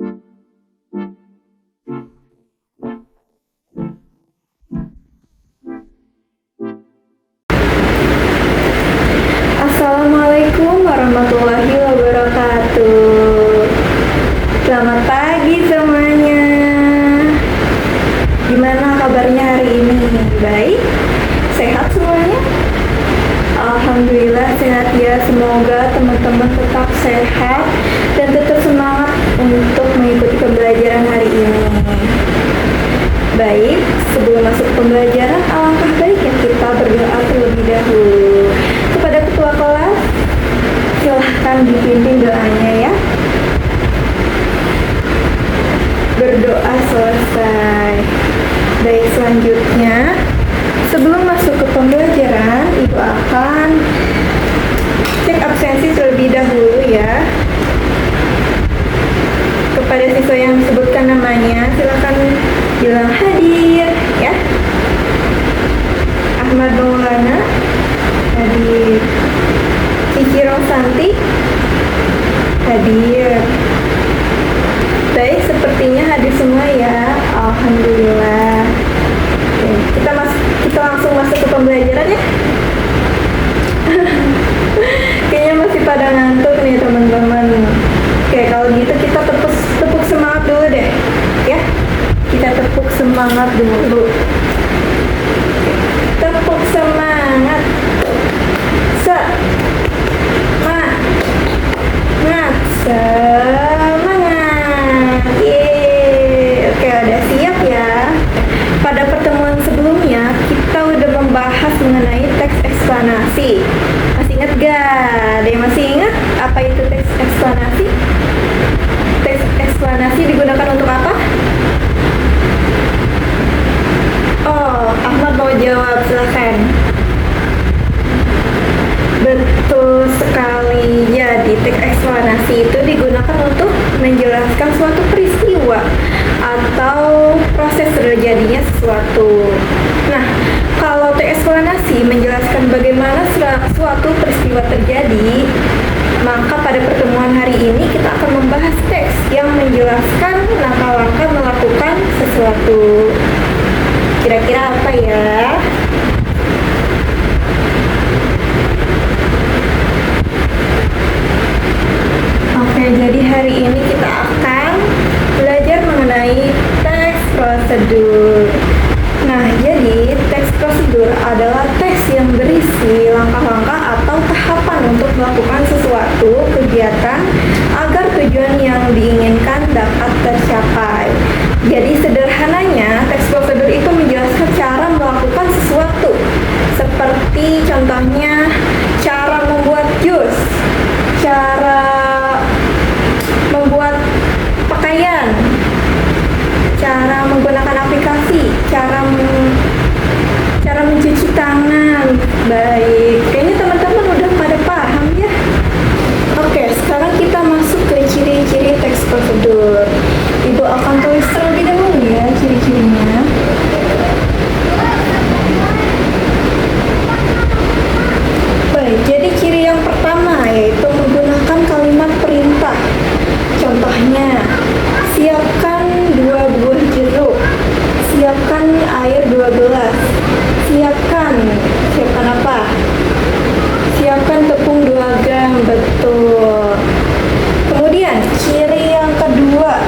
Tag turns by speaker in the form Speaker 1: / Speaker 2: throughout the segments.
Speaker 1: Assalamualaikum warahmatullahi wabarakatuh. Selamat pagi semuanya. Gimana kabarnya hari ini? Baik? Sehat semuanya? Alhamdulillah sehat ya. Semoga teman-teman tetap sehat dan tetap semangat untuk mengikuti pembelajaran hari ini. Baik, sebelum masuk ke pembelajaran, alangkah baiknya kita berdoa terlebih dahulu. Kepada ketua kelas, silahkan dipimpin doanya ya. Berdoa selesai. Baik, selanjutnya, sebelum masuk ke pembelajaran, Ibu akan cek absensi terlebih dahulu ya. Kepada siswa yang disebutkan namanya, silakan bilang hadir ya. Ahmad Maulana hadir. Cici Rosanti hadir. Baik, sepertinya hadir semua ya. Alhamdulillah. Oke, kita langsung masuk ke pembelajaran ya. Kayaknya masih pada ngantuk nih teman-teman. Oke, kalau gitu kita tepuk semangat dulu deh ya. Kita tepuk semangat dulu. Tepuk semangat. Semangat. Yeay. Oke, udah siap ya. Pada pertemuan sebelumnya kita udah membahas mengenai teks eksplanasi. Masih ingat gak? Ada yang masih ingat apa itu teks eksplanasi? Teks eksplanasi digunakan untuk apa? Oh, Ahmad mau jawab, silahkan. Betul sekali. Jadi teks eksplanasi itu digunakan untuk menjelaskan suatu peristiwa atau proses terjadinya sesuatu. Nah, kalau teks eksplanasi menjelaskan bagaimana suatu peristiwa terjadi, maka pada pertemuan hari ini kita akan membahas teks yang menjelaskan langkah-langkah melakukan sesuatu. Kira-kira apa ya? Oke, jadi hari ini kita akan belajar mengenai teks prosedur. Nah, jadi teks prosedur adalah teks yang berisi langkah-langkah atau tahapan untuk melakukan sesuatu kegiatan agar tujuan yang diinginkan dapat tercapai. Jadi sederhananya, teks prosedur itu menjelaskan cara melakukan sesuatu. Seperti contohnya, cara membuat jus, cara membuat pakaian, cara menggunakan aplikasi, cara mencuci tangan. Baik, kayaknya teman-teman udah pada paham ya. Oke, sekarang kita masuk ke ciri-ciri teks prosedur. Ibu akan tulis terlebih dahulu ya ciri-cirinya. Baik, jadi ciri yang pertama yaitu menggunakan kalimat perintah. Contohnya, siapkan 2 buah jeruk, siapkan air 2 gelas, siapkan apa? Siapkan tepung 2 gram, betul. Kemudian, ciri yang kedua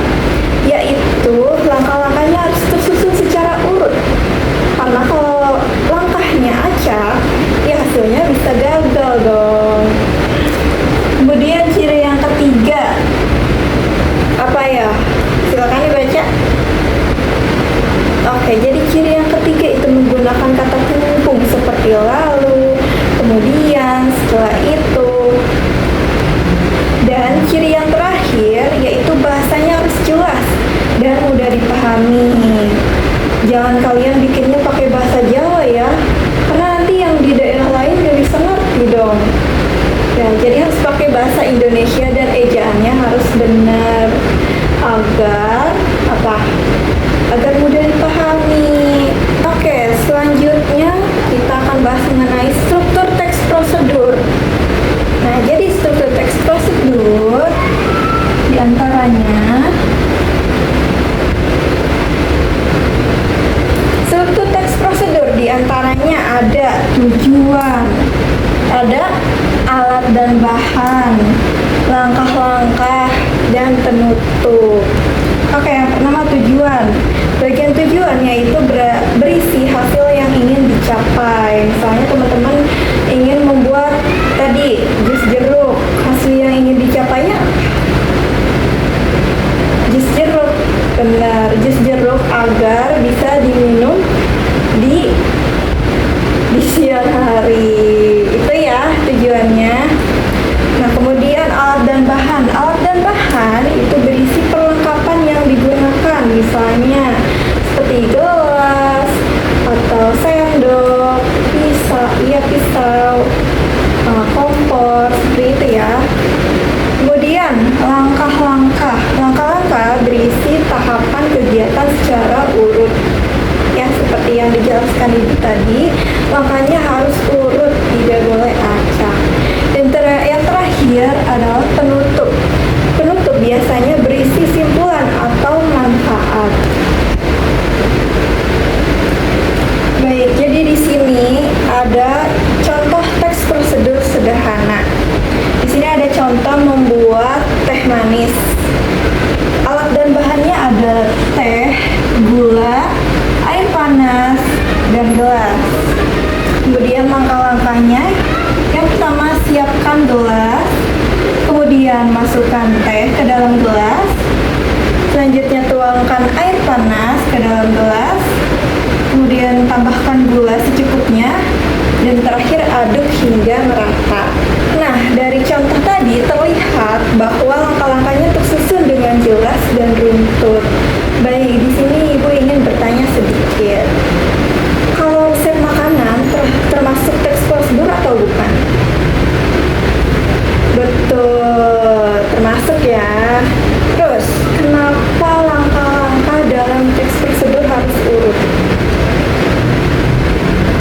Speaker 1: penutup. Oke, yang pertama tujuan. Bagian tujuannya itu berisi hasil yang ingin dicapai. Misalnya teman-teman ingin membuat tadi jus jeruk, hasil yang ingin dicapainya jus jeruk. Benar, jus jeruk agar bisa diminum di siang hari. Itu ya tujuannya. Nah, kemudian alat dan bahan. Alat dan bahan itu berisi perlengkapan yang digunakan, misalnya seperti gelas atau sendok, pisau, kompor, seperti itu ya. Kemudian langkah-langkah. Langkah-langkah berisi tahapan kegiatan secara urut. Ya, seperti yang dijelaskan ibu tadi, langkahnya harus urut, tidak boleh acak. Dan yang terakhir adalah penutup. Penutup biasanya berisi simpulan atau manfaat. Baik, jadi di sini ada contoh teks prosedur sederhana. Di sini ada contoh membuat teh manis. Alat dan bahannya ada teh, gula, air panas, dan gelas. Kemudian langkah-langkahnya, yang pertama siapkan gelas, kemudian masukkan teh ke dalam gelas, selanjutnya tuangkan air panas ke dalam gelas, kemudian tambahkan gula secukupnya, dan terakhir aduk hingga merata. Nah, dari contoh tadi terlihat bahwa langkah-langkahnya tersusun dengan jelas dan runtut. Baik, di sini ibu ingin bertanya sedikit. Kalau resep makanan termasuk teks prosedur atau bukan? Betul, termasuk ya. Terus, kenapa langkah-langkah dalam teks prosedur harus urut?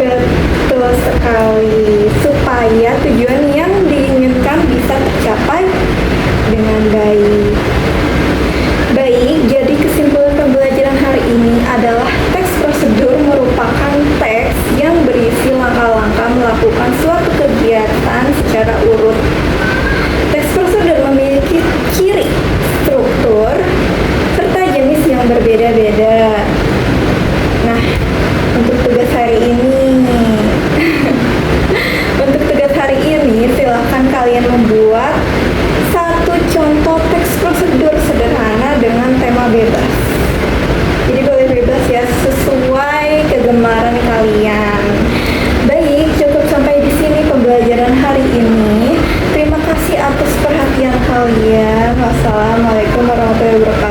Speaker 1: Betul sekali, supaya tujuan yang diinginkan bisa tercapai dengan baik. Baik, jadi kesimpulan pembelajaran hari ini adalah teks prosedur merupakan teks yang berisi langkah-langkah melakukan suatu kegiatan secara urut. Teks prosedur memiliki ciri, struktur, serta jenis yang berbeda-beda. Nah, untuk tugas hari ini silahkan kalian membuat satu contoh teks prosedur sederhana dengan tema bebas. Jadi boleh bebas ya, sesuai kegemaran kalian. Baik, cukup sampai di sini pembelajaran hari ini. Terima kasih atas perhatian kalian. Wassalamualaikum warahmatullahi wabarakatuh.